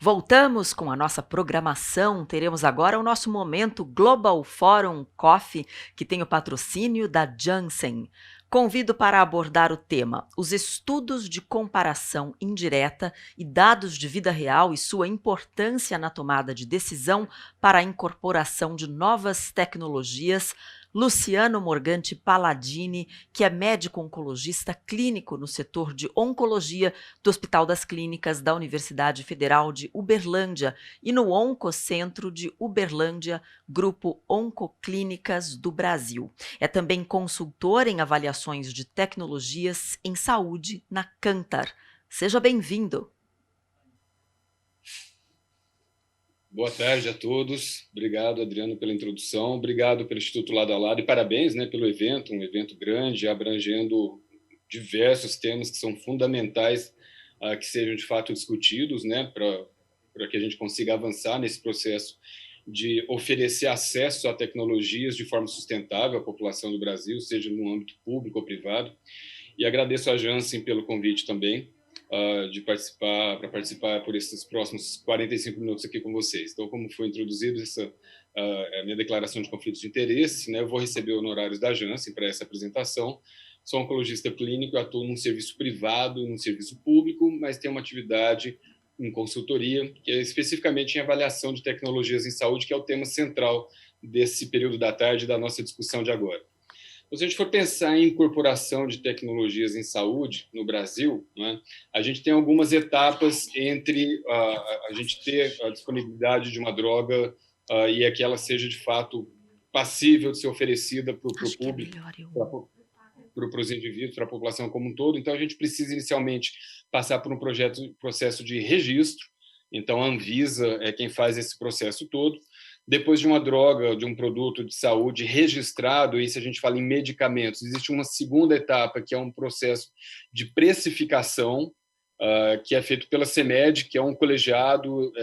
Voltamos com a nossa programação. Teremos agora o nosso momento Global Forum Coffee, que tem o patrocínio da Janssen. Convido para abordar o tema os estudos de comparação indireta e dados de vida real e sua importância na tomada de decisão para a incorporação de novas tecnologias. Luciano Morganti Palladini, que é médico oncologista clínico no setor de oncologia do Hospital das Clínicas da Universidade Federal de Uberlândia e no Oncocentro de Uberlândia, Grupo Oncoclínicas do Brasil. É também consultor em avaliações de tecnologias em saúde na Kantar. Seja bem-vindo. Boa tarde a todos. Obrigado, Adriano, pela introdução. Obrigado pelo Instituto Lado a Lado e parabéns, pelo evento, um evento grande, abrangendo diversos temas que são fundamentais que sejam de fato discutidos, para que a gente consiga avançar nesse processo de oferecer acesso a tecnologias de forma sustentável à população do Brasil, seja no âmbito público ou privado. E agradeço a Janssen pelo convite também, para participar por esses próximos 45 minutos aqui com vocês. Então, como foi introduzido a minha declaração de conflitos de interesse, eu vou receber honorários da Janssen para essa apresentação. Sou oncologista clínico, atuo num serviço privado e num serviço público, mas tenho uma atividade em consultoria, que é especificamente em avaliação de tecnologias em saúde, que é o tema central desse período da tarde da nossa discussão de agora. Se a gente for pensar em incorporação de tecnologias em saúde no Brasil, a gente tem algumas etapas entre a gente ter a disponibilidade de uma droga e que ela seja, de fato, passível de ser oferecida para o público, para os indivíduos, para a população como um todo. Então, a gente precisa, inicialmente, passar por um processo de registro. Então, a Anvisa é quem faz esse processo todo. Depois de uma droga, de um produto de saúde registrado, e se a gente fala em medicamentos, existe uma segunda etapa, que é um processo de precificação, que é feito pela CEMED, que é um colegiado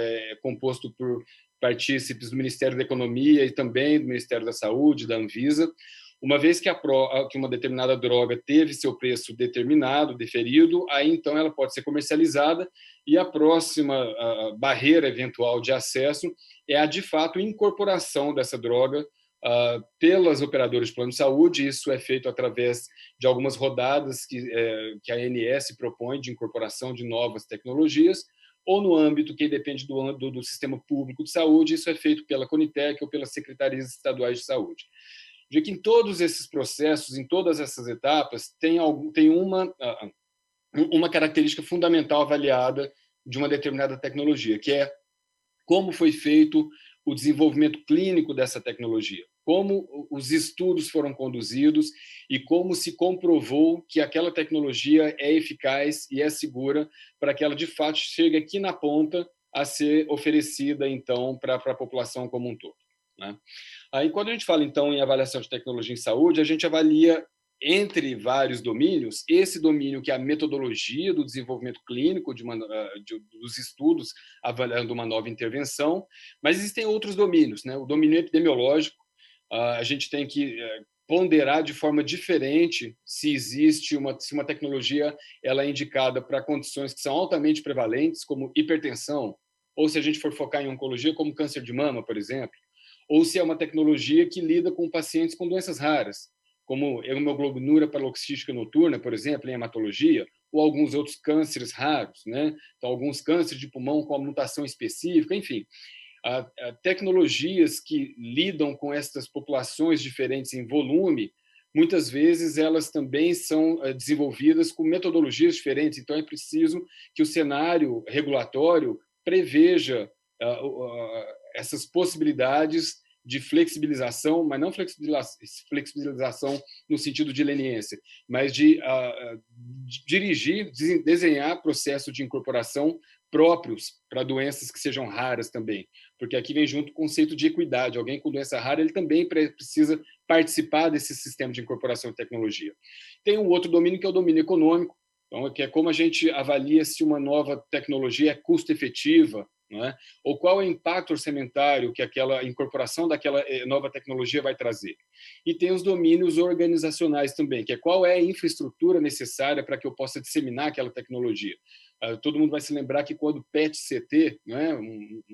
composto por partícipes do Ministério da Economia e também do Ministério da Saúde, da Anvisa. Uma vez que uma determinada droga teve seu preço determinado, deferido, aí então ela pode ser comercializada e a próxima barreira eventual de acesso é a, de fato, incorporação dessa droga pelas operadoras de plano de saúde. Isso é feito através de algumas rodadas que a ANS propõe de incorporação de novas tecnologias, ou no âmbito que depende do sistema público de saúde, isso é feito pela Conitec ou pelas secretarias estaduais de saúde. De que em todos esses processos, em todas essas etapas, tem uma característica fundamental avaliada de uma determinada tecnologia, que é como foi feito o desenvolvimento clínico dessa tecnologia, como os estudos foram conduzidos e como se comprovou que aquela tecnologia é eficaz e é segura para que ela, de fato, chegue aqui na ponta a ser oferecida, então, para a população como um todo. Aí, quando a gente fala, então, em avaliação de tecnologia em saúde, a gente avalia, entre vários domínios, esse domínio que é a metodologia do desenvolvimento clínico dos estudos avaliando uma nova intervenção, mas existem outros domínios, O domínio epidemiológico, a gente tem que ponderar de forma diferente se uma tecnologia ela é indicada para condições que são altamente prevalentes, como hipertensão, ou se a gente for focar em oncologia, como câncer de mama, por exemplo, ou se é uma tecnologia que lida com pacientes com doenças raras, como hemoglobinúria paroxística noturna, por exemplo, em hematologia, ou alguns outros cânceres raros, Então, alguns cânceres de pulmão com uma mutação específica, enfim. Tecnologias que lidam com essas populações diferentes em volume, muitas vezes elas também são desenvolvidas com metodologias diferentes, então é preciso que o cenário regulatório preveja essas possibilidades de flexibilização, mas não flexibilização no sentido de leniência, mas de dirigir, desenhar processos de incorporação próprios para doenças que sejam raras também, porque aqui vem junto o conceito de equidade. Alguém com doença rara, ele também precisa participar desse sistema de incorporação de tecnologia. Tem um outro domínio que é o domínio econômico, então, que é como a gente avalia se uma nova tecnologia é custo-efetiva não é? Ou qual é o impacto orçamentário que aquela incorporação daquela nova tecnologia vai trazer. E tem os domínios organizacionais também, que é qual é a infraestrutura necessária para que eu possa disseminar aquela tecnologia. Todo mundo vai se lembrar que quando PET-CT, né,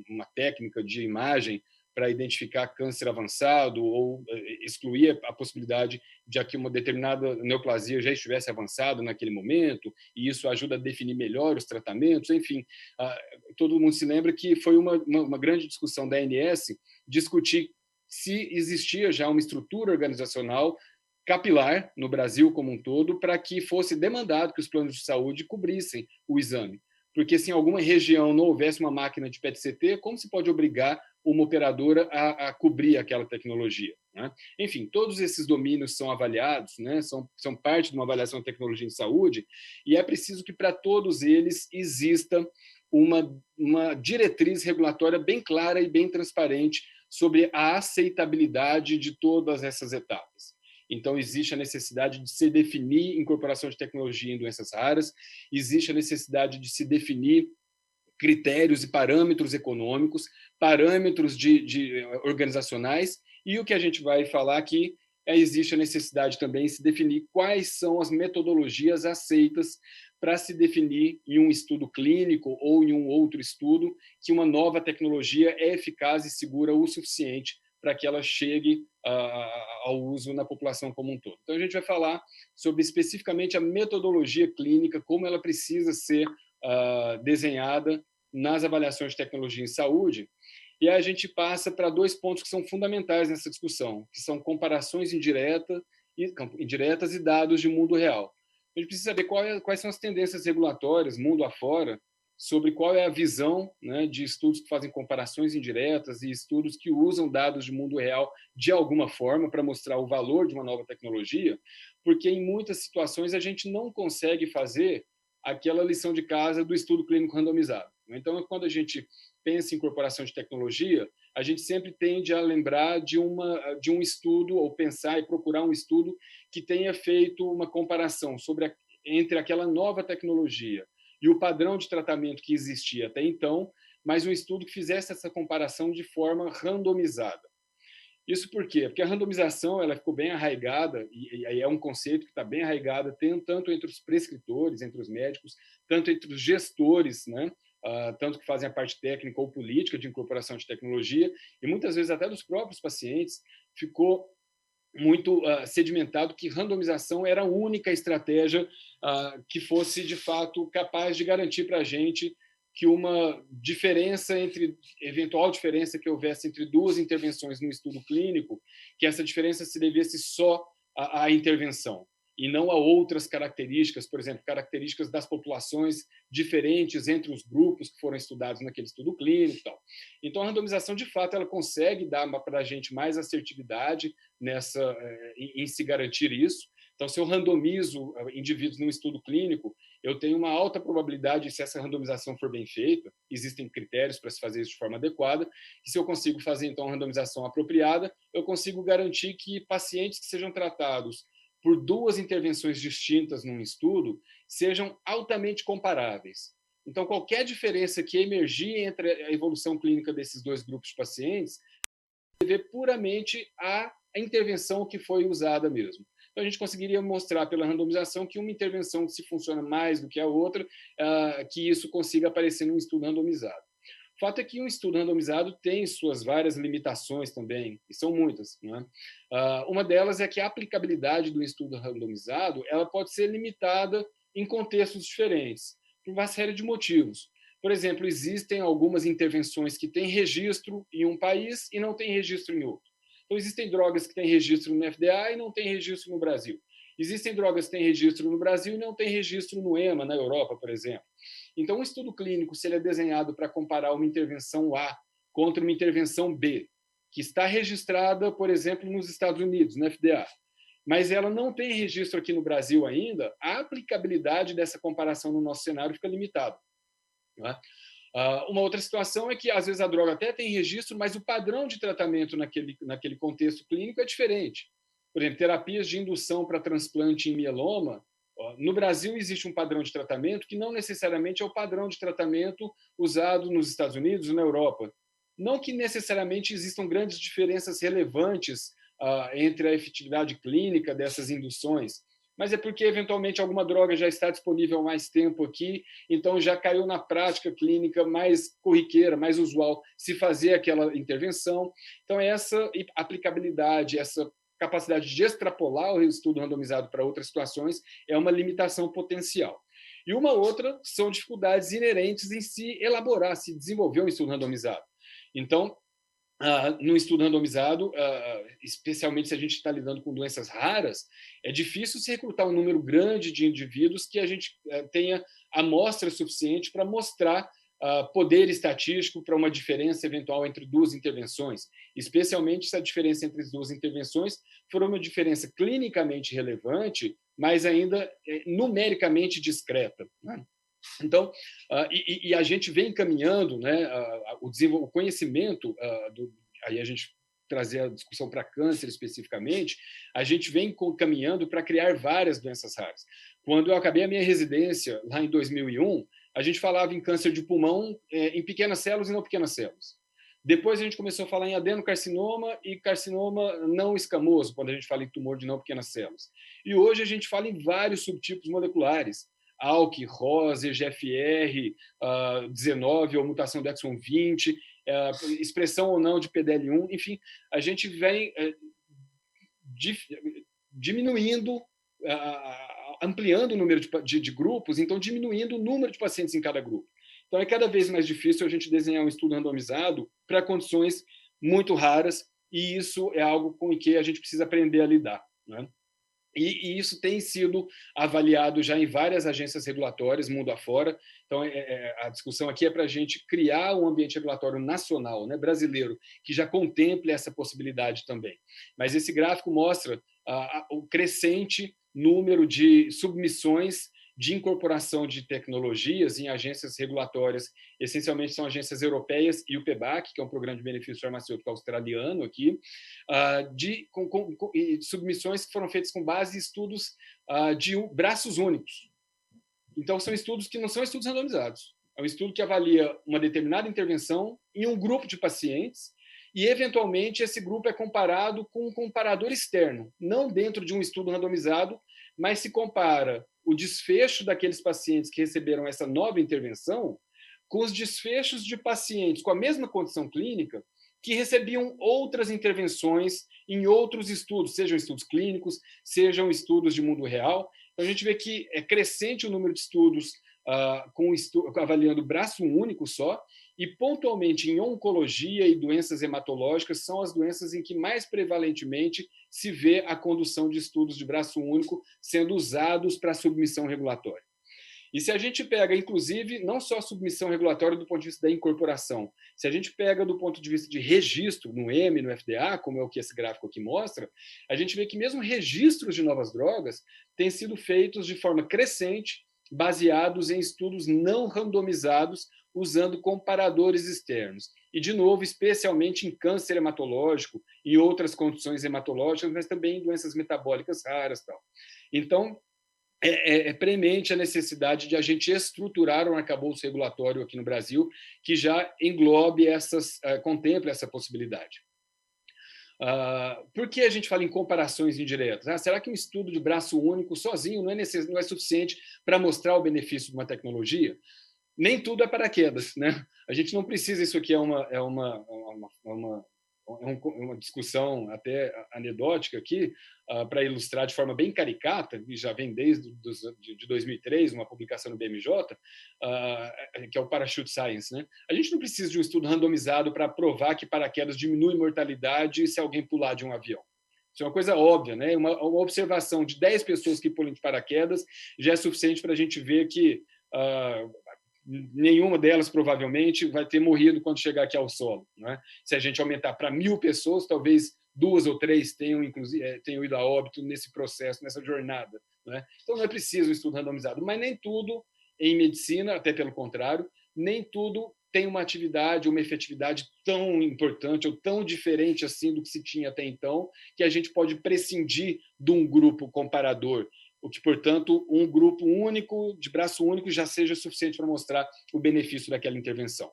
uma técnica de imagem para identificar câncer avançado ou excluir a possibilidade de que uma determinada neoplasia já estivesse avançada naquele momento, e isso ajuda a definir melhor os tratamentos, enfim. Todo mundo se lembra que foi uma grande discussão da ANS discutir se existia já uma estrutura organizacional capilar no Brasil como um todo para que fosse demandado que os planos de saúde cobrissem o exame. Porque se em alguma região não houvesse uma máquina de PET-CT, como se pode obrigar uma operadora a cobrir aquela tecnologia, né? Enfim, todos esses domínios são avaliados, né? São parte de uma avaliação de tecnologia em saúde, e é preciso que para todos eles exista uma diretriz regulatória bem clara e bem transparente sobre a aceitabilidade de todas essas etapas. Então, existe a necessidade de se definir incorporação de tecnologia em doenças raras, existe a necessidade de se definir critérios e parâmetros econômicos, parâmetros organizacionais, e o que a gente vai falar aqui existe a necessidade também de se definir quais são as metodologias aceitas para se definir em um estudo clínico ou em um outro estudo que uma nova tecnologia é eficaz e segura o suficiente para que ela chegue ao uso na população como um todo. Então, a gente vai falar sobre especificamente a metodologia clínica, como ela precisa ser desenhada nas avaliações de tecnologia em saúde, e aí a gente passa para dois pontos que são fundamentais nessa discussão, que são comparações indiretas e dados de mundo real. A gente precisa saber quais são as tendências regulatórias, mundo afora, sobre qual é a visão, né, de estudos que fazem comparações indiretas e estudos que usam dados de mundo real de alguma forma para mostrar o valor de uma nova tecnologia, porque em muitas situações a gente não consegue fazer aquela lição de casa do estudo clínico randomizado. Então, quando a gente pensa em incorporação de tecnologia, a gente sempre tende a lembrar de um estudo, ou pensar e procurar um estudo que tenha feito uma comparação entre aquela nova tecnologia e o padrão de tratamento que existia até então, mas um estudo que fizesse essa comparação de forma randomizada. Isso por quê? Porque a randomização ela ficou bem arraigada, e é um conceito que está bem arraigado tanto entre os prescritores, entre os médicos, tanto entre os gestores, né? Tanto que fazem a parte técnica ou política de incorporação de tecnologia, e muitas vezes até dos próprios pacientes, ficou muito sedimentado que randomização era a única estratégia que fosse, de fato, capaz de garantir para a gente que uma eventual diferença que houvesse entre duas intervenções no estudo clínico, que essa diferença se devesse só à intervenção e não a outras características, por exemplo, características das populações diferentes entre os grupos que foram estudados naquele estudo clínico e tal. Então, a randomização, de fato, ela consegue dar para a gente mais assertividade em se garantir isso. Então, se eu randomizo indivíduos num estudo clínico, eu tenho uma alta probabilidade, se essa randomização for bem feita, existem critérios para se fazer isso de forma adequada, e se eu consigo fazer, então, a randomização apropriada, eu consigo garantir que pacientes que sejam tratados por duas intervenções distintas num estudo sejam altamente comparáveis. Então, qualquer diferença que emergir entre a evolução clínica desses dois grupos de pacientes deve puramente à intervenção que foi usada mesmo. Então, a gente conseguiria mostrar pela randomização que uma intervenção se funciona mais do que a outra, que isso consiga aparecer num estudo randomizado. O fato é que um estudo randomizado tem suas várias limitações também, e são muitas, não é? Uma delas é que a aplicabilidade do estudo randomizado ela pode ser limitada em contextos diferentes, por uma série de motivos. Por exemplo, existem algumas intervenções que têm registro em um país e não têm registro em outro. Então, existem drogas que têm registro no FDA e não têm registro no Brasil. Existem drogas que têm registro no Brasil e não têm registro no EMA, na Europa, por exemplo. Então, um estudo clínico, se ele é desenhado para comparar uma intervenção A contra uma intervenção B, que está registrada, por exemplo, nos Estados Unidos, no FDA, mas ela não tem registro aqui no Brasil ainda, a aplicabilidade dessa comparação no nosso cenário fica limitada. Não é? Uma outra situação é que, às vezes, a droga até tem registro, mas o padrão de tratamento naquele contexto clínico é diferente. Por exemplo, terapias de indução para transplante em mieloma No Brasil, existe um padrão de tratamento que não necessariamente é o padrão de tratamento usado nos Estados Unidos ou na Europa. Não que necessariamente existam grandes diferenças relevantes entre a efetividade clínica dessas induções, mas é porque, eventualmente, alguma droga já está disponível há mais tempo aqui, então já caiu na prática clínica mais corriqueira, mais usual, se fazer aquela intervenção. Então, essa aplicabilidade, essa capacidade de extrapolar o estudo randomizado para outras situações é uma limitação potencial. E uma outra são dificuldades inerentes em se elaborar, se desenvolver um estudo randomizado. Então, no estudo randomizado, especialmente se a gente está lidando com doenças raras, é difícil se recrutar um número grande de indivíduos que a gente tenha amostra suficiente para mostrar poder estatístico para uma diferença eventual entre duas intervenções, especialmente se a diferença entre as duas intervenções for uma diferença clinicamente relevante, mas ainda numericamente discreta, né? Então, a gente vem caminhando, né, o conhecimento, aí a gente trazer a discussão para câncer especificamente, a gente vem caminhando para criar várias doenças raras. Quando eu acabei a minha residência, lá em 2001, a gente falava em câncer de pulmão em pequenas células e não pequenas células. Depois a gente começou a falar em adenocarcinoma e carcinoma não escamoso, quando a gente fala em tumor de não pequenas células. E hoje a gente fala em vários subtipos moleculares, ALK, ROS, EGFR, 19 ou mutação do exon 20, expressão ou não de PDL1, enfim, a gente vem diminuindo, ampliando o número de grupos, então diminuindo o número de pacientes em cada grupo. Então é cada vez mais difícil a gente desenhar um estudo randomizado para condições muito raras, e isso é algo com o que a gente precisa aprender a lidar, né? E isso tem sido avaliado já em várias agências regulatórias, mundo afora. Então, a discussão aqui é para a gente criar um ambiente regulatório nacional, né, brasileiro, que já contemple essa possibilidade também. Mas esse gráfico mostra o crescente número de submissões de incorporação de tecnologias em agências regulatórias, essencialmente são agências europeias e o PBAC, que é um programa de benefício farmacêutico australiano aqui, de submissões que foram feitas com base em estudos de braços únicos. Então, são estudos que não são estudos randomizados. É um estudo que avalia uma determinada intervenção em um grupo de pacientes e, eventualmente, esse grupo é comparado com um comparador externo, não dentro de um estudo randomizado, mas se compara o desfecho daqueles pacientes que receberam essa nova intervenção com os desfechos de pacientes com a mesma condição clínica que recebiam outras intervenções em outros estudos, sejam estudos clínicos, sejam estudos de mundo real. Então, a gente vê que é crescente o número de estudos avaliando braço único só, e pontualmente em oncologia e doenças hematológicas são as doenças em que mais prevalentemente se vê a condução de estudos de braço único sendo usados para submissão regulatória. E se a gente pega, inclusive, não só a submissão regulatória do ponto de vista da incorporação, se a gente pega do ponto de vista de registro no EMA, no FDA, como é o que esse gráfico aqui mostra, a gente vê que mesmo registros de novas drogas têm sido feitos de forma crescente, baseados em estudos não randomizados, usando comparadores externos. E, de novo, especialmente em câncer hematológico e outras condições hematológicas, mas também em doenças metabólicas raras. Tal. Então, é premente a necessidade de a gente estruturar um arcabouço regulatório aqui no Brasil que já englobe contemple essa possibilidade. Por que a gente fala em comparações indiretas? Será que um estudo de braço único sozinho não é suficiente para mostrar o benefício de uma tecnologia? Nem tudo é paraquedas, né? A gente não precisa, isso aqui é uma discussão até anedótica aqui, para ilustrar de forma bem caricata, e já vem desde de 2003, uma publicação no BMJ, que é o Parachute Science, né? A gente não precisa de um estudo randomizado para provar que paraquedas diminui mortalidade se alguém pular de um avião. Isso é uma coisa óbvia, né? Uma observação de 10 pessoas que pulam de paraquedas já é suficiente para a gente ver que nenhuma delas provavelmente vai ter morrido quando chegar aqui ao solo, né? Se a gente aumentar para 1.000 pessoas, talvez 2 ou 3 tenham ido a óbito nesse processo, nessa jornada, né? Então não é preciso um estudo randomizado, mas nem tudo em medicina, até pelo contrário, nem tudo tem uma atividade, uma efetividade tão importante ou tão diferente assim do que se tinha até então, que a gente pode prescindir de um grupo comparador. o que, portanto, um grupo único, de braço único, já seja suficiente para mostrar o benefício daquela intervenção.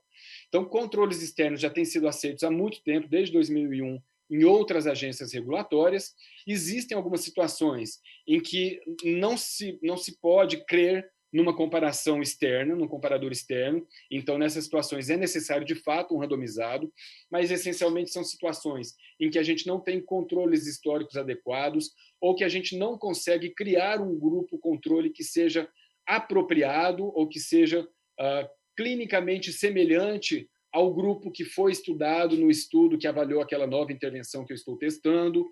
Então, controles externos já têm sido aceitos há muito tempo, desde 2001, em outras agências regulatórias. Existem algumas situações em que não se pode crer numa comparação externa, num comparador externo. Então, nessas situações, é necessário, de fato, um randomizado, mas, essencialmente, são situações em que a gente não tem controles históricos adequados ou que a gente não consegue criar um grupo controle que seja apropriado ou que seja clinicamente semelhante ao grupo que foi estudado no estudo que avaliou aquela nova intervenção que eu estou testando.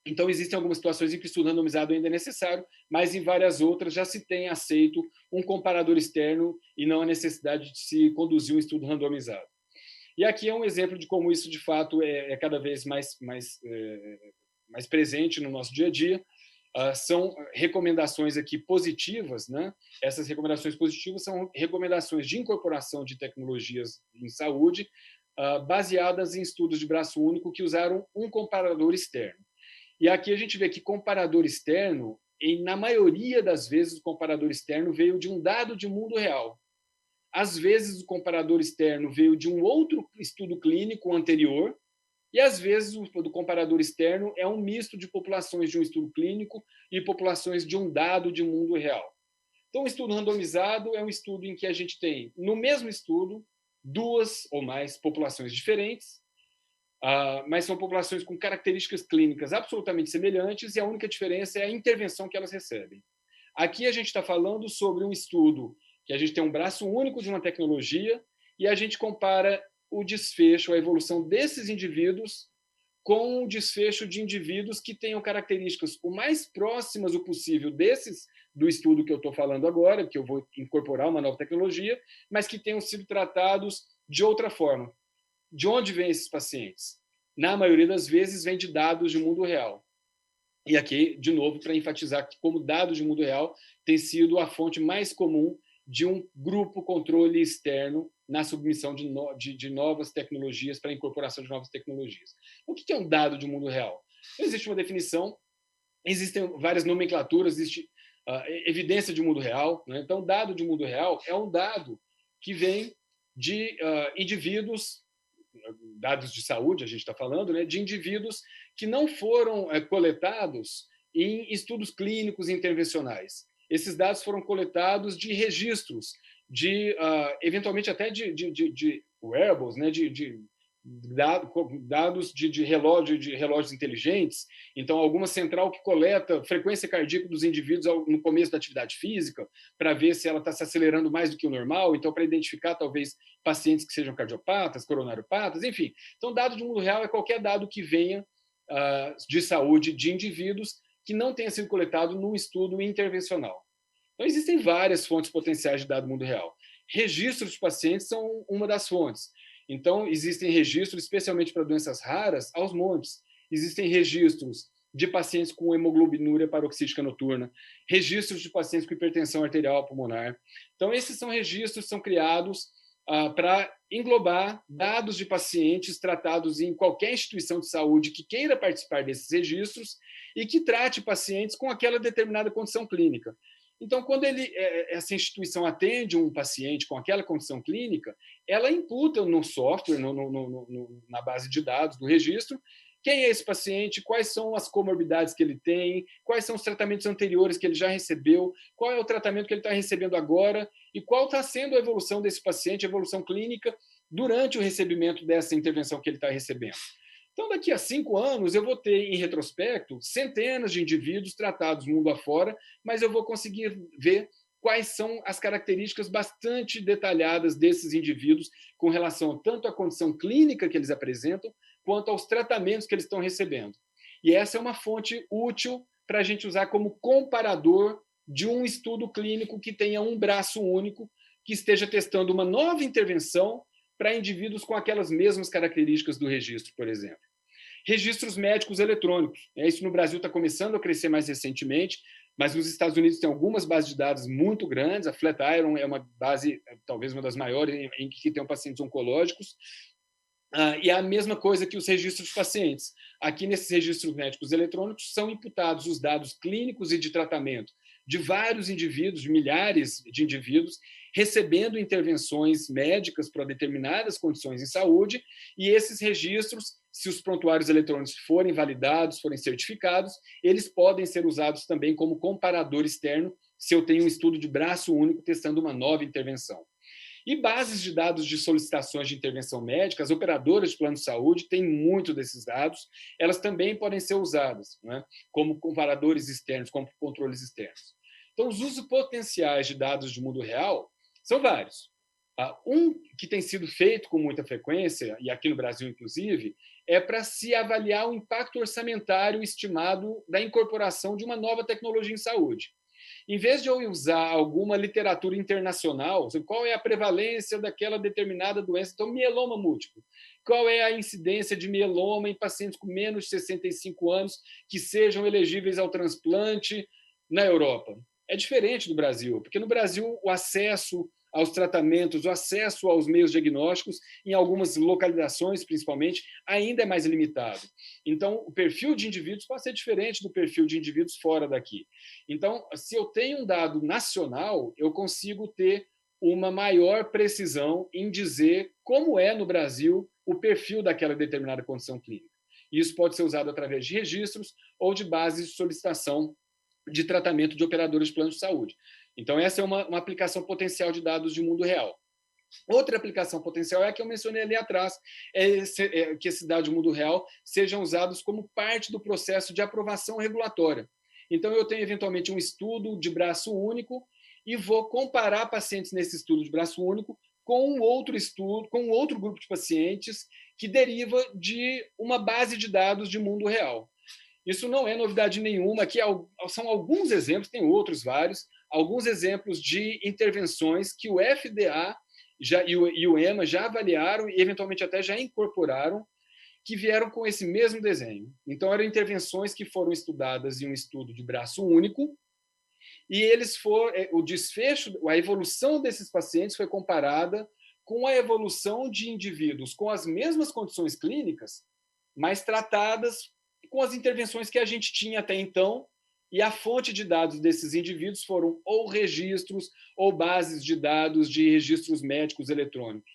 Então, existem algumas situações em que o estudo randomizado ainda é necessário, mas em várias outras já se tem aceito um comparador externo e não a necessidade de se conduzir um estudo randomizado. E aqui é um exemplo de como isso, de fato, é cada vez mais presente no nosso dia a dia. São recomendações aqui positivas, né? Essas recomendações positivas são recomendações de incorporação de tecnologias em saúde baseadas em estudos de braço único que usaram um comparador externo. E aqui a gente vê que comparador externo, na maioria das vezes, o comparador externo veio de um dado de mundo real. Às vezes, o comparador externo veio de um outro estudo clínico anterior, e, às vezes, o do comparador externo é um misto de populações de um estudo clínico e populações de um dado de mundo real. Então, o estudo randomizado é um estudo em que a gente tem, no mesmo estudo, duas ou mais populações diferentes, mas são populações com características clínicas absolutamente semelhantes e a única diferença é a intervenção que elas recebem. Aqui a gente está falando sobre um estudo que a gente tem um braço único de uma tecnologia e a gente compara o desfecho, a evolução desses indivíduos com o desfecho de indivíduos que tenham características o mais próximas o possível desses do estudo que eu estou falando agora, que eu vou incorporar uma nova tecnologia, mas que tenham sido tratados de outra forma. De onde vêm esses pacientes? Na maioria das vezes, vem de dados de mundo real. E aqui, de novo, para enfatizar que, como dados de mundo real, tem sido a fonte mais comum de um grupo controle externo na submissão de novas tecnologias, para a incorporação de novas tecnologias. O que é um dado de mundo real? Não existe uma definição, existem várias nomenclaturas, existe evidência de mundo real, né? Então, dado de mundo real é um dado que vem de indivíduos, dados de saúde, a gente está falando, né, de indivíduos que não foram coletados em estudos clínicos intervencionais. Esses dados foram coletados de registros, eventualmente até de wearables, né, dados de relógios inteligentes. Então, alguma central que coleta frequência cardíaca dos indivíduos no começo da atividade física, para ver se ela está se acelerando mais do que o normal, então para identificar talvez pacientes que sejam cardiopatas, coronariopatas, enfim. Então, dado de mundo real é qualquer dado que venha de saúde de indivíduos que não tenha sido coletado num estudo intervencional. Então, existem várias fontes potenciais de dado do mundo real. Registros de pacientes são uma das fontes. Então, existem registros, especialmente para doenças raras, aos montes. Existem registros de pacientes com hemoglobinúria paroxística noturna, registros de pacientes com hipertensão arterial pulmonar. Então, esses são registros que são criados para englobar dados de pacientes tratados em qualquer instituição de saúde que queira participar desses registros e que trate pacientes com aquela determinada condição clínica. Então, quando essa instituição atende um paciente com aquela condição clínica, ela imputa no software, na base de dados do registro, quem é esse paciente, quais são as comorbidades que ele tem, quais são os tratamentos anteriores que ele já recebeu, qual é o tratamento que ele está recebendo agora e qual está sendo a evolução desse paciente, a evolução clínica, durante o recebimento dessa intervenção que ele está recebendo. Então, daqui a 5 anos, eu vou ter, em retrospecto, centenas de indivíduos tratados mundo afora, mas eu vou conseguir ver quais são as características bastante detalhadas desses indivíduos com relação tanto à condição clínica que eles apresentam, quanto aos tratamentos que eles estão recebendo. E essa é uma fonte útil para a gente usar como comparador de um estudo clínico que tenha um braço único, que esteja testando uma nova intervenção para indivíduos com aquelas mesmas características do registro, por exemplo. Registros médicos eletrônicos. Isso no Brasil está começando a crescer mais recentemente, mas nos Estados Unidos tem algumas bases de dados muito grandes. A Flatiron é uma base, talvez uma das maiores, em que tem pacientes oncológicos. E a mesma coisa que os registros de pacientes. Aqui, nesses registros médicos eletrônicos, são imputados os dados clínicos e de tratamento de vários indivíduos, de milhares de indivíduos, recebendo intervenções médicas para determinadas condições em saúde, e esses registros, se os prontuários eletrônicos forem validados, forem certificados, eles podem ser usados também como comparador externo se eu tenho um estudo de braço único testando uma nova intervenção. E bases de dados de solicitações de intervenção médica, as operadoras de plano de saúde têm muito desses dados, elas também podem ser usadas, né, como comparadores externos, como controles externos. Então, os usos potenciais de dados de mundo real são vários. Um que tem sido feito com muita frequência, e aqui no Brasil, inclusive, é para se avaliar o impacto orçamentário estimado da incorporação de uma nova tecnologia em saúde. Em vez de eu usar alguma literatura internacional, qual é a prevalência daquela determinada doença, então, mieloma múltiplo, qual é a incidência de mieloma em pacientes com menos de 65 anos que sejam elegíveis ao transplante na Europa? É diferente do Brasil, porque no Brasil o acesso aos tratamentos, o acesso aos meios diagnósticos, em algumas localizações, principalmente, ainda é mais limitado. Então, o perfil de indivíduos pode ser diferente do perfil de indivíduos fora daqui. Então, se eu tenho um dado nacional, eu consigo ter uma maior precisão em dizer como é no Brasil o perfil daquela determinada condição clínica. Isso pode ser usado através de registros ou de bases de solicitação de tratamento de operadores de plano de saúde. Então, essa é uma aplicação potencial de dados de mundo real. Outra aplicação potencial é a que eu mencionei ali atrás, que esses dados de mundo real sejam usados como parte do processo de aprovação regulatória. Então, eu tenho, eventualmente, um estudo de braço único e vou comparar pacientes nesse estudo de braço único com um outro estudo, com um outro grupo de pacientes que deriva de uma base de dados de mundo real. Isso não é novidade nenhuma, aqui são alguns exemplos, tem outros vários, alguns exemplos de intervenções que o FDA e o EMA já avaliaram e, eventualmente, até já incorporaram, que vieram com esse mesmo desenho. Então, eram intervenções que foram estudadas em um estudo de braço único, e o desfecho, a evolução desses pacientes foi comparada com a evolução de indivíduos com as mesmas condições clínicas, mas tratadas com as intervenções que a gente tinha até então, e a fonte de dados desses indivíduos foram ou registros ou bases de dados de registros médicos eletrônicos.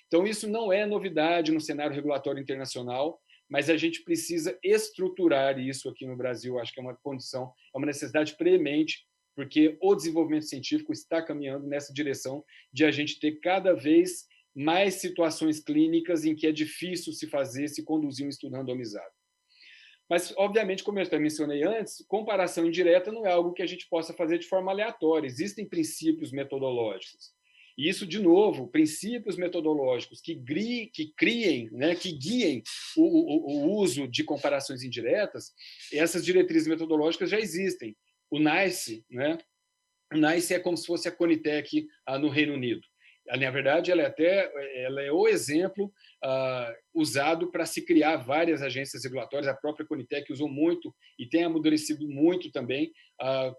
Então, isso não é novidade no cenário regulatório internacional, mas a gente precisa estruturar isso aqui no Brasil. Acho que é uma condição, é uma necessidade premente, porque o desenvolvimento científico está caminhando nessa direção de a gente ter cada vez mais situações clínicas em que é difícil se conduzir um estudo randomizado. Mas, obviamente, como eu até mencionei antes, comparação indireta não é algo que a gente possa fazer de forma aleatória. Existem princípios metodológicos. E isso, de novo, princípios metodológicos que criem, né, que guiem o uso de comparações indiretas, essas diretrizes metodológicas já existem. O NICE, né? O NICE é como se fosse a Conitec no Reino Unido. Na verdade, ela é o exemplo usado para se criar várias agências regulatórias. A própria Conitec usou muito e tem amadurecido muito também,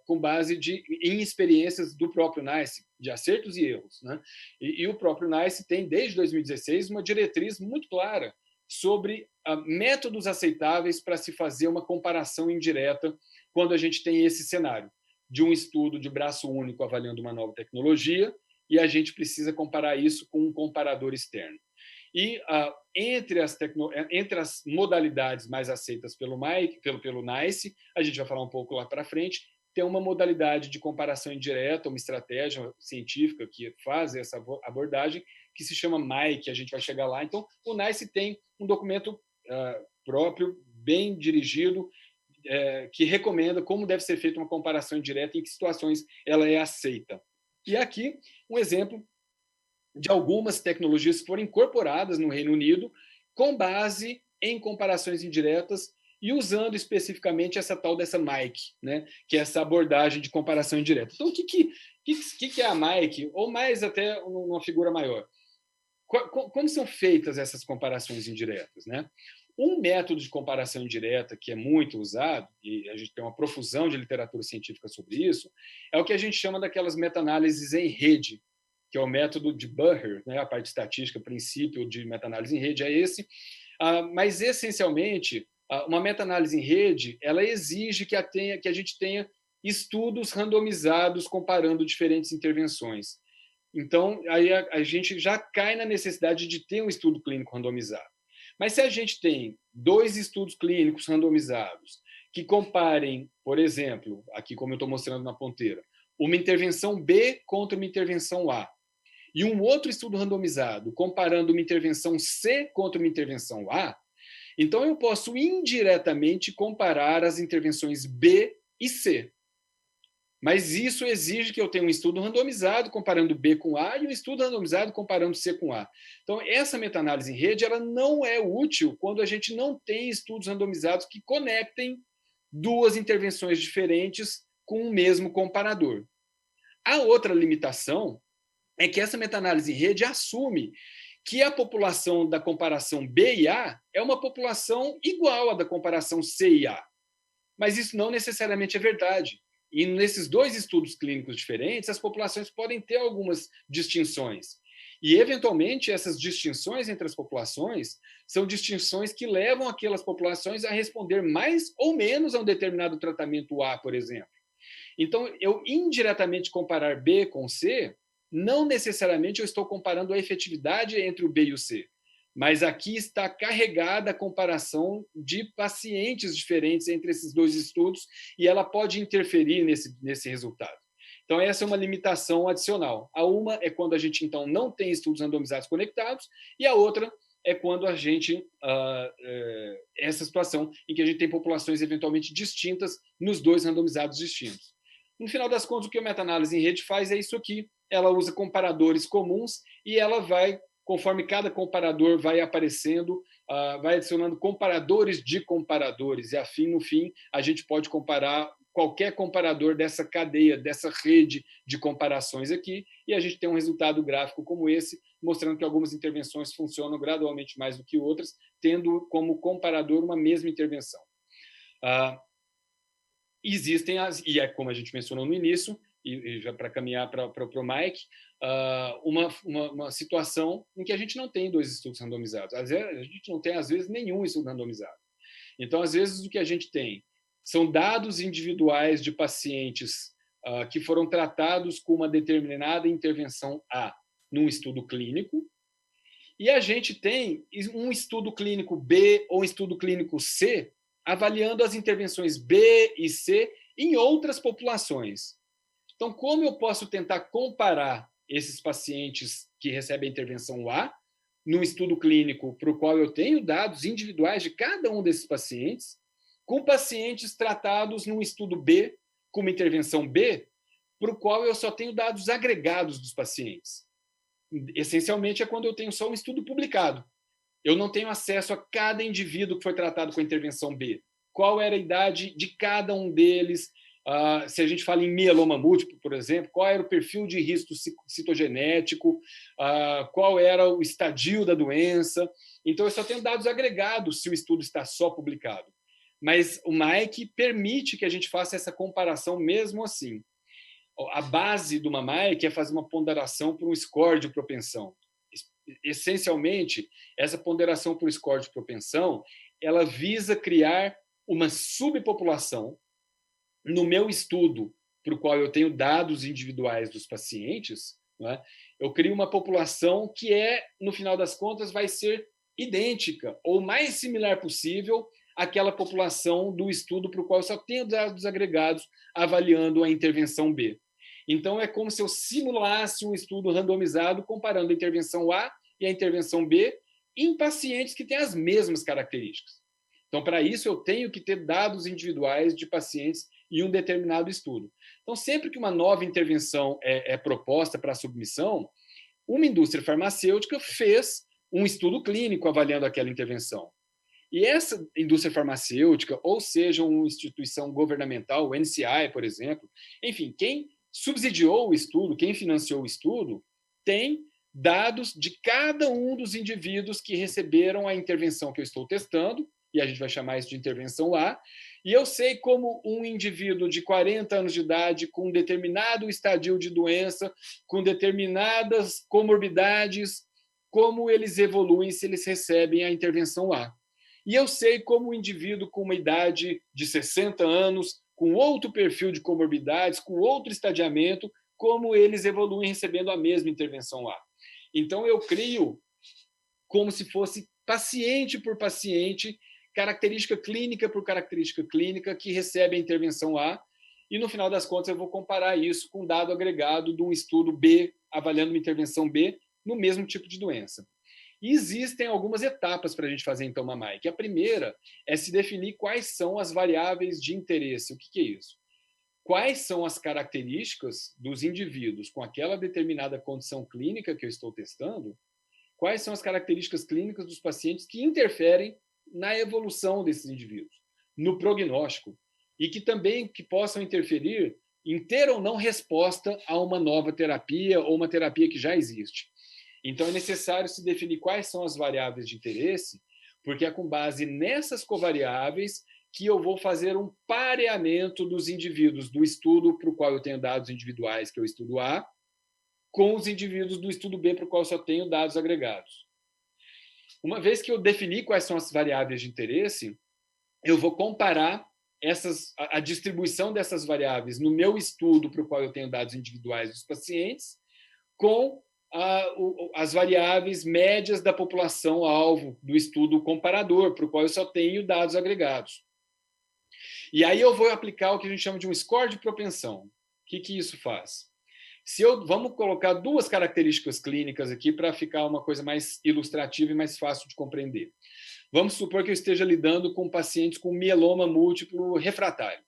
com base em experiências do próprio NICE, de acertos e erros, né? E o próprio NICE tem, desde 2016, uma diretriz muito clara sobre métodos aceitáveis para se fazer uma comparação indireta quando a gente tem esse cenário de um estudo de braço único avaliando uma nova tecnologia, e a gente precisa comparar isso com um comparador externo. E entre as modalidades mais aceitas pelo NICE, a gente vai falar um pouco lá para frente, tem uma modalidade de comparação indireta, uma estratégia científica que faz essa abordagem, que se chama MAIC, a gente vai chegar lá. Então, o NICE tem um documento próprio, bem dirigido, que recomenda como deve ser feita uma comparação indireta e em que situações ela é aceita. E aqui, um exemplo de algumas tecnologias que foram incorporadas no Reino Unido com base em comparações indiretas e usando especificamente essa tal dessa MAIC, né, que é essa abordagem de comparação indireta. Então, o que é a MAIC? Ou mais até uma figura maior. Como são feitas essas comparações indiretas, né? Um método de comparação indireta que é muito usado, e a gente tem uma profusão de literatura científica sobre isso, é o que a gente chama daquelas meta-análises em rede, que é o método de Burger, né, a parte estatística, princípio de meta-análise em rede é esse, mas, essencialmente, uma meta-análise em rede ela exige que a gente tenha estudos randomizados comparando diferentes intervenções. Então, aí a gente já cai na necessidade de ter um estudo clínico randomizado. Mas se a gente tem 2 estudos clínicos randomizados que comparem, por exemplo, aqui como eu estou mostrando na ponteira, uma intervenção B contra uma intervenção A, e um outro estudo randomizado comparando uma intervenção C contra uma intervenção A, então eu posso indiretamente comparar as intervenções B e C. Mas isso exige que eu tenha um estudo randomizado comparando B com A e um estudo randomizado comparando C com A. Então, essa meta-análise em rede ela não é útil quando a gente não tem estudos randomizados que conectem 2 intervenções diferentes com o mesmo comparador. A outra limitação é que essa meta-análise em rede assume que a população da comparação B e A é uma população igual à da comparação C e A. Mas isso não necessariamente é verdade. E nesses 2 estudos clínicos diferentes, as populações podem ter algumas distinções. E, eventualmente, essas distinções entre as populações são distinções que levam aquelas populações a responder mais ou menos a um determinado tratamento A, por exemplo. Então, eu indiretamente comparar B com C, não necessariamente eu estou comparando a efetividade entre o B e o C. Mas aqui está carregada a comparação de pacientes diferentes entre esses 2 estudos e ela pode interferir nesse resultado. Então, essa é uma limitação adicional. A uma é quando a gente, então, não tem estudos randomizados conectados e a outra é quando a gente... essa situação em que a gente tem populações eventualmente distintas nos 2 randomizados distintos. No final das contas, o que a meta-análise em rede faz é isso aqui. Ela usa comparadores comuns e ela vai, conforme cada comparador vai aparecendo, vai adicionando comparadores de comparadores. E, afim, no fim, a gente pode comparar qualquer comparador dessa cadeia, dessa rede de comparações aqui, e a gente tem um resultado gráfico como esse, mostrando que algumas intervenções funcionam gradualmente mais do que outras, tendo como comparador uma mesma intervenção. Existem, e é como a gente mencionou no início, e já para caminhar para o Mike, uma situação em que a gente não tem 2 estudos randomizados. Às vezes, a gente não tem, às vezes, nenhum estudo randomizado. Então, às vezes, o que a gente tem são dados individuais de pacientes que foram tratados com uma determinada intervenção A num estudo clínico, e a gente tem um estudo clínico B ou um estudo clínico C avaliando as intervenções B e C em outras populações. Então, como eu posso tentar comparar esses pacientes que recebem a intervenção A num estudo clínico para o qual eu tenho dados individuais de cada um desses pacientes, com pacientes tratados num estudo B, com uma intervenção B, para o qual eu só tenho dados agregados dos pacientes. Essencialmente é quando eu tenho só um estudo publicado. Eu não tenho acesso a cada indivíduo que foi tratado com a intervenção B. Qual era a idade de cada um deles? Se a gente fala em mieloma múltiplo, por exemplo, qual era o perfil de risco citogenético? Qual era o estadio da doença? Então, eu só tenho dados agregados se o estudo está só publicado. Mas o MAIC permite que a gente faça essa comparação mesmo assim. A base do MAIC é fazer uma ponderação por um score de propensão. Essencialmente, essa ponderação por score de propensão, ela visa criar uma subpopulação no meu estudo, para o qual eu tenho dados individuais dos pacientes, né? Eu crio uma população que no final das contas, vai ser idêntica ou mais similar possível àquela população do estudo para o qual eu só tenho dados agregados avaliando a intervenção B. Então, é como se eu simulasse um estudo randomizado comparando a intervenção A e a intervenção B em pacientes que têm as mesmas características. Então, para isso, eu tenho que ter dados individuais de pacientes em um determinado estudo. Então, sempre que uma nova intervenção é proposta para a submissão, uma indústria farmacêutica fez um estudo clínico avaliando aquela intervenção. E essa indústria farmacêutica, ou seja, uma instituição governamental, o NCI, por exemplo, enfim, quem subsidiou o estudo, quem financiou o estudo, tem dados de cada um dos indivíduos que receberam a intervenção que eu estou testando e a gente vai chamar isso de intervenção A, e eu sei como um indivíduo de 40 anos de idade, com determinado estadio de doença, com determinadas comorbidades, como eles evoluem se eles recebem a intervenção A. E eu sei como o indivíduo com uma idade de 60 anos, com outro perfil de comorbidades, com outro estadiamento, como eles evoluem recebendo a mesma intervenção A. Então, eu crio como se fosse paciente por paciente, característica clínica por característica clínica, que recebe a intervenção A, e, no final das contas, eu vou comparar isso com um dado agregado de um estudo B, avaliando uma intervenção B, no mesmo tipo de doença. E existem algumas etapas para a gente fazer, então, uma MAIC. A primeira é se definir quais são as variáveis de interesse. O que é isso? Quais são as características dos indivíduos com aquela determinada condição clínica que eu estou testando? Quais são as características clínicas dos pacientes que interferem na evolução desses indivíduos, no prognóstico, e que também que possam interferir em ter ou não resposta a uma nova terapia ou uma terapia que já existe. Então, é necessário se definir quais são as variáveis de interesse, porque é com base nessas covariáveis que eu vou fazer um pareamento dos indivíduos do estudo para o qual eu tenho dados individuais, que é o estudo A, com os indivíduos do estudo B, para o qual eu só tenho dados agregados. Uma vez que eu defini quais são as variáveis de interesse, eu vou comparar a distribuição dessas variáveis no meu estudo para o qual eu tenho dados individuais dos pacientes com as variáveis médias da população alvo do estudo comparador, para o qual eu só tenho dados agregados. E aí eu vou aplicar o que a gente chama de um score de propensão. O que isso faz? Vamos colocar duas características clínicas aqui para ficar uma coisa mais ilustrativa e mais fácil de compreender. Vamos supor que eu esteja lidando com pacientes com mieloma múltiplo refratário.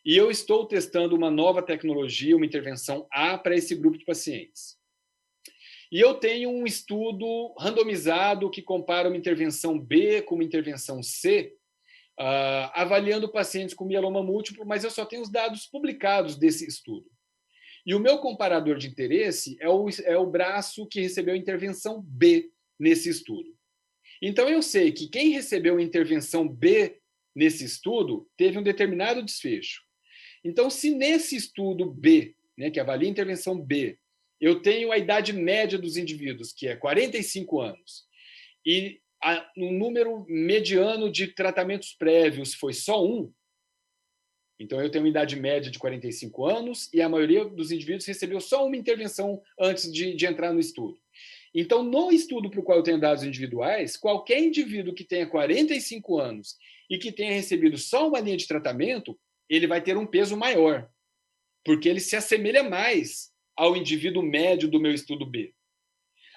E eu estou testando uma nova tecnologia, uma intervenção A para esse grupo de pacientes. E eu tenho um estudo randomizado que compara uma intervenção B com uma intervenção C, avaliando pacientes com mieloma múltiplo, mas eu só tenho os dados publicados desse estudo. E o meu comparador de interesse é o braço que recebeu a intervenção B nesse estudo. Então, eu sei que quem recebeu a intervenção B nesse estudo teve um determinado desfecho. Então, se nesse estudo B, né, que avalia a intervenção B, eu tenho a idade média dos indivíduos, que é 45 anos, e o número mediano de tratamentos prévios foi só 1, então eu tenho uma idade média de 45 anos e a maioria dos indivíduos recebeu só uma intervenção antes de entrar no estudo. Então, no estudo para o qual eu tenho dados individuais, qualquer indivíduo que tenha 45 anos e que tenha recebido só uma linha de tratamento, ele vai ter um peso maior, porque ele se assemelha mais ao indivíduo médio do meu estudo B.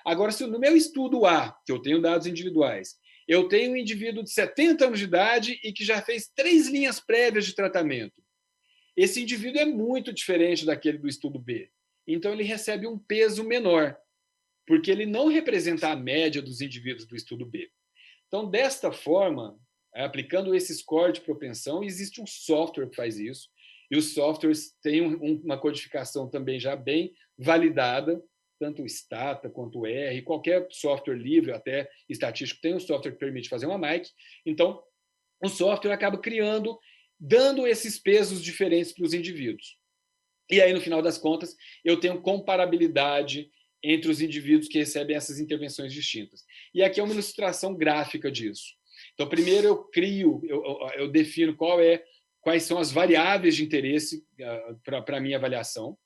Agora, se no meu estudo A, que eu tenho dados individuais, eu tenho um indivíduo de 70 anos de idade e que já fez 3 linhas prévias de tratamento, esse indivíduo é muito diferente daquele do estudo B. Então, ele recebe um peso menor, porque ele não representa a média dos indivíduos do estudo B. Então, desta forma, aplicando esse score de propensão, existe um software que faz isso, e os softwares têm uma codificação também já bem validada, tanto o Stata quanto o R, qualquer software livre, até estatístico, tem um software que permite fazer uma MAIC. Então, o software acaba criando, dando esses pesos diferentes para os indivíduos. E aí, no final das contas, eu tenho comparabilidade entre os indivíduos que recebem essas intervenções distintas. E aqui é uma ilustração gráfica disso. Então, primeiro eu defino quais são as variáveis de interesse para a minha avaliação.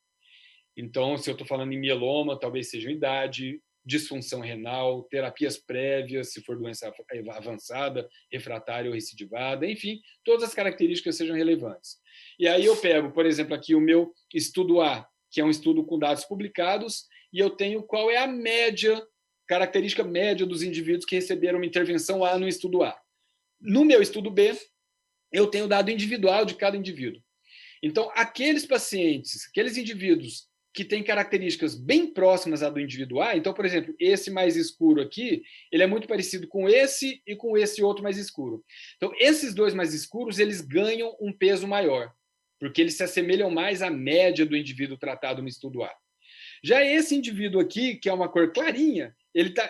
Então, se eu estou falando em mieloma, talvez seja idade, disfunção renal, terapias prévias, se for doença avançada, refratária ou recidivada, enfim, todas as características sejam relevantes. E aí eu pego, por exemplo, aqui o meu estudo A, que é um estudo com dados publicados, e eu tenho qual é a média, característica média dos indivíduos que receberam uma intervenção A no estudo A. No meu estudo B, eu tenho o dado individual de cada indivíduo. Então, aqueles pacientes, aqueles indivíduos que têm características bem próximas à do indivíduo A, então, por exemplo, esse mais escuro aqui, ele é muito parecido com esse e com esse outro mais escuro. Então, esses dois mais escuros, eles ganham um peso maior, porque eles se assemelham mais à média do indivíduo tratado no estudo A. Já esse indivíduo aqui, que é uma cor clarinha,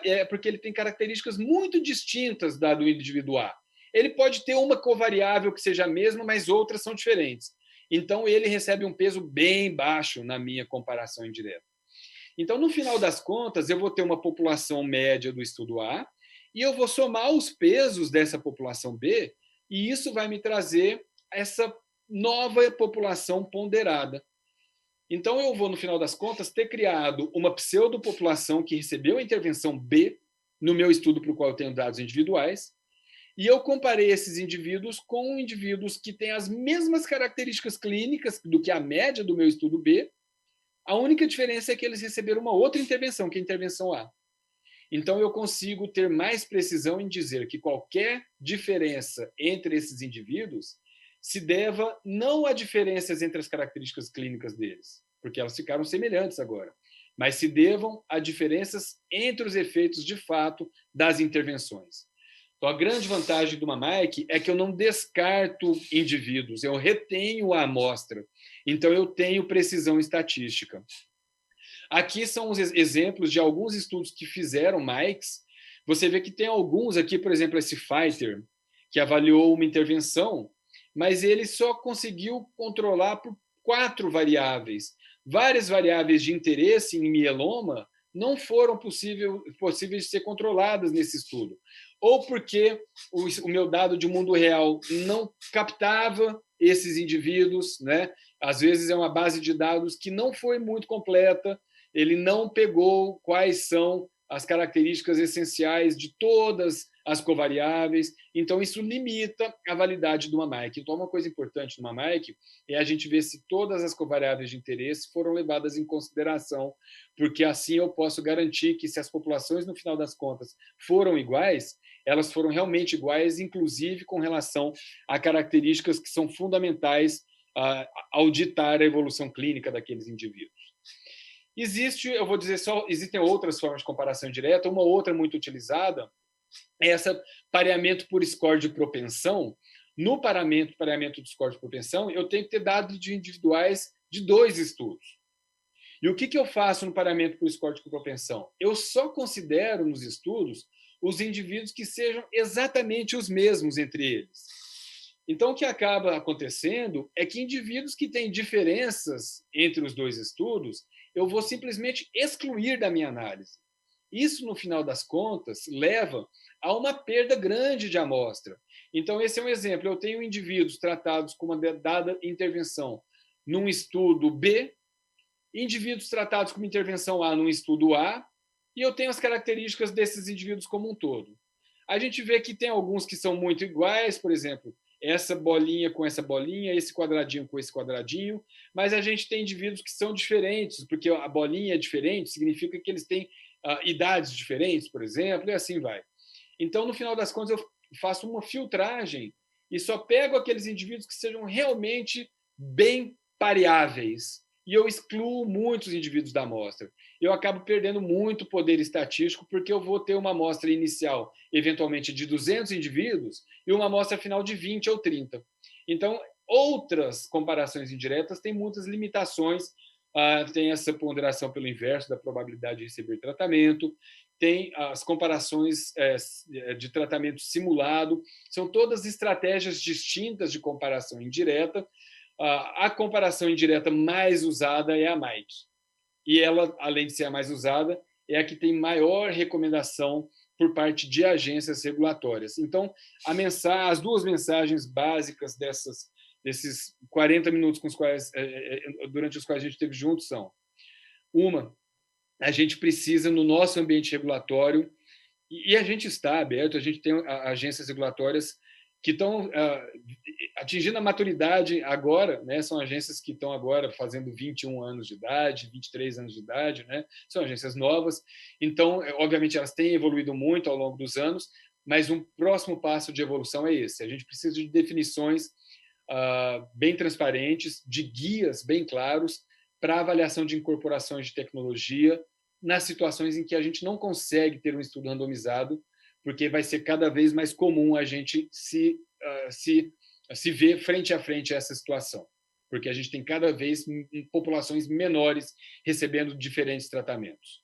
é porque ele tem características muito distintas da do indivíduo A. ele pode ter uma covariável que seja a mesma, mas outras são diferentes. Então, ele recebe um peso bem baixo na minha comparação indireta. Então, no final das contas, eu vou ter uma população média do estudo A e eu vou somar os pesos dessa população B e isso vai me trazer essa nova população ponderada. Então, eu vou, no final das contas, ter criado uma pseudopopulação que recebeu a intervenção B no meu estudo para o qual eu tenho dados individuais, e eu comparei esses indivíduos com indivíduos que têm as mesmas características clínicas do que a média do meu estudo B. A única diferença é que eles receberam uma outra intervenção, que é a intervenção A. Então, eu consigo ter mais precisão em dizer que qualquer diferença entre esses indivíduos se deva não a diferenças entre as características clínicas deles, porque elas ficaram semelhantes agora, mas se devam a diferenças entre os efeitos de fato das intervenções. Então, a grande vantagem do MAMAIC é que eu não descarto indivíduos, eu retenho a amostra. Então, eu tenho precisão estatística. Aqui são os exemplos de alguns estudos que fizeram MAICs. Você vê que tem alguns aqui, por exemplo, esse Fighter, que avaliou uma intervenção, mas ele só conseguiu controlar por 4 variáveis. Várias variáveis de interesse em mieloma não foram possíveis de ser controladas nesse estudo. Ou porque o meu dado de mundo real não captava esses indivíduos, né? Às vezes é uma base de dados que não foi muito completa, ele não pegou quais são as características essenciais de todas as covariáveis, então isso limita a validade do MAMAIC. Então, uma coisa importante no MAMAIC é a gente ver se todas as covariáveis de interesse foram levadas em consideração, porque assim eu posso garantir que se as populações, no final das contas, foram iguais, elas foram realmente iguais, inclusive com relação a características que são fundamentais ao ditar a evolução clínica daqueles indivíduos. Eu vou dizer só, existem outras formas de comparação direta, uma outra muito utilizada é essa pareamento por score de propensão. No pareamento do score de propensão, eu tenho que ter dados de individuais de 2 estudos. E o que eu faço no pareamento por score de propensão? Eu só considero nos estudos os indivíduos que sejam exatamente os mesmos entre eles. Então, o que acaba acontecendo é que indivíduos que têm diferenças entre os 2 estudos, eu vou simplesmente excluir da minha análise. Isso, no final das contas, leva a uma perda grande de amostra. Então, esse é um exemplo. Eu tenho indivíduos tratados com uma dada intervenção num estudo B, indivíduos tratados com uma intervenção A num estudo A, e eu tenho as características desses indivíduos como um todo. A gente vê que tem alguns que são muito iguais, por exemplo, essa bolinha com essa bolinha, esse quadradinho com esse quadradinho, mas a gente tem indivíduos que são diferentes, porque a bolinha é diferente, significa que eles têm idades diferentes, por exemplo, e assim vai. Então, no final das contas, eu faço uma filtragem e só pego aqueles indivíduos que sejam realmente bem pareáveis, e eu excluo muitos indivíduos da amostra. Eu acabo perdendo muito poder estatístico, porque eu vou ter uma amostra inicial, eventualmente, de 200 indivíduos, e uma amostra final de 20 ou 30. Então, outras comparações indiretas têm muitas limitações. Tem essa ponderação pelo inverso da probabilidade de receber tratamento, tem as comparações de tratamento simulado, são todas estratégias distintas de comparação indireta. A comparação indireta mais usada é a MAIC. E ela, além de ser a mais usada, é a que tem maior recomendação por parte de agências regulatórias. Então, as 2 mensagens básicas desses 40 minutos durante os quais a gente esteve juntos são: uma, a gente precisa, no nosso ambiente regulatório, e a gente está aberto, a gente tem agências regulatórias que estão atingindo a maturidade agora, né? São agências que estão agora fazendo 21 anos de idade, 23 anos de idade, né? São agências novas, então, obviamente, elas têm evoluído muito ao longo dos anos, mas um próximo passo de evolução é esse. A gente precisa de definições bem transparentes, de guias bem claros para avaliação de incorporações de tecnologia nas situações em que a gente não consegue ter um estudo randomizado, porque vai ser cada vez mais comum a gente se ver frente a frente a essa situação, porque a gente tem cada vez populações menores recebendo diferentes tratamentos.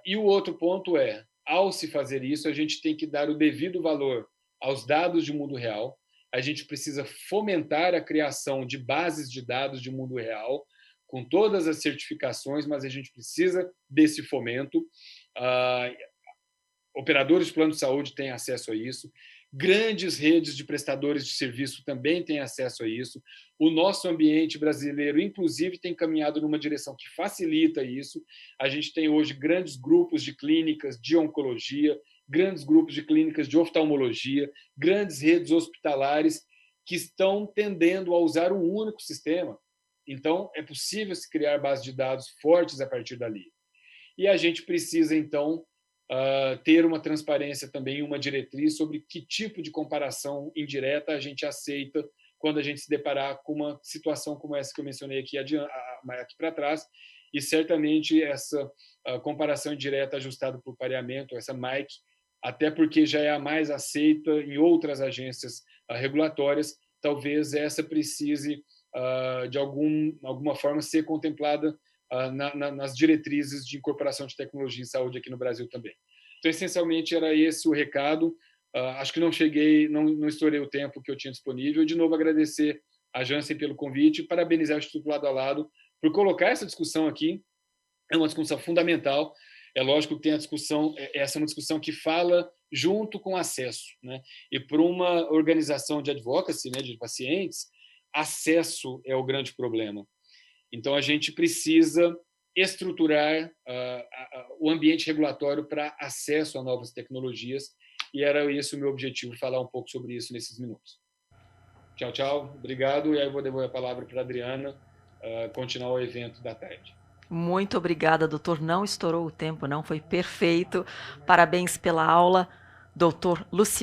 E o outro ponto é, ao se fazer isso, a gente tem que dar o devido valor aos dados de mundo real, a gente precisa fomentar a criação de bases de dados de mundo real, com todas as certificações, mas a gente precisa desse fomento. Operadores de plano de saúde têm acesso a isso, grandes redes de prestadores de serviço também têm acesso a isso. O nosso ambiente brasileiro, inclusive, tem caminhado numa direção que facilita isso. A gente tem hoje grandes grupos de clínicas de oncologia, grandes grupos de clínicas de oftalmologia, grandes redes hospitalares que estão tendendo a usar um único sistema. Então, é possível se criar bases de dados fortes a partir dali. E a gente precisa, então, ter uma transparência também, uma diretriz sobre que tipo de comparação indireta a gente aceita quando a gente se deparar com uma situação como essa que eu mencionei aqui para trás, e certamente essa comparação indireta ajustada por pareamento, essa MAIC, até porque já é a mais aceita em outras agências regulatórias, talvez essa precise, de alguma forma, ser contemplada nas diretrizes de incorporação de tecnologia em saúde aqui no Brasil também. Então, essencialmente, era esse o recado. Acho que não estourei o tempo que eu tinha disponível. De novo, agradecer a Janssen pelo convite e parabenizar o Instituto Lado a Lado por colocar essa discussão aqui. É uma discussão fundamental. É lógico que tem a discussão, essa é uma discussão que fala junto com acesso, né? E para uma organização de advocacy, né, de pacientes, acesso é o grande problema. Então, a gente precisa estruturar o ambiente regulatório para acesso a novas tecnologias, e era esse o meu objetivo, falar um pouco sobre isso nesses minutos. Tchau, tchau. Obrigado, e aí eu vou devolver a palavra para a Adriana continuar o evento da tarde. Muito obrigada, doutor. Não estourou o tempo, não, foi perfeito. Parabéns pela aula, doutor Luciano.